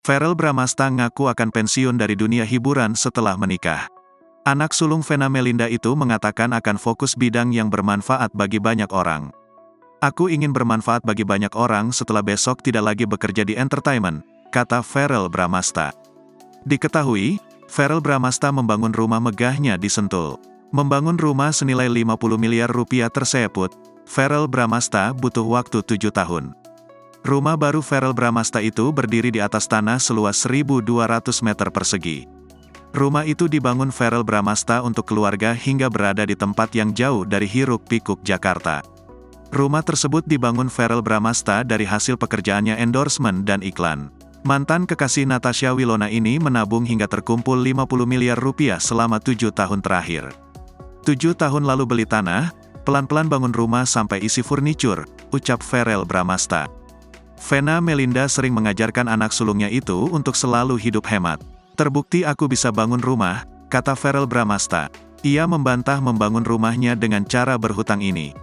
Verrell Bramasta ngaku akan pensiun dari dunia hiburan setelah menikah. Anak sulung Vena Melinda itu mengatakan akan fokus bidang yang bermanfaat bagi banyak orang. "Aku ingin bermanfaat bagi banyak orang setelah besok tidak lagi bekerja di entertainment," kata Verrell Bramasta. Diketahui, Verrell Bramasta membangun rumah megahnya di Sentul. Membangun rumah senilai 50 miliar rupiah tersebut, Verrell Bramasta butuh waktu 7 tahun. Rumah baru Verrell Bramasta itu berdiri di atas tanah seluas 1.200 meter persegi. Rumah itu dibangun Verrell Bramasta untuk keluarga hingga berada di tempat yang jauh dari hiruk-pikuk Jakarta. Rumah tersebut dibangun Verrell Bramasta dari hasil pekerjaannya endorsement dan iklan. Mantan kekasih Natasha Wilona ini menabung hingga terkumpul 50 miliar rupiah selama 7 tahun terakhir. 7 tahun lalu beli tanah, pelan-pelan bangun rumah sampai isi furniture, ucap Verrell Bramasta. Vena Melinda sering mengajarkan anak sulungnya itu untuk selalu hidup hemat. "Terbukti aku bisa bangun rumah," kata Verrell Bramasta. Ia membantah membangun rumahnya dengan cara berhutang ini.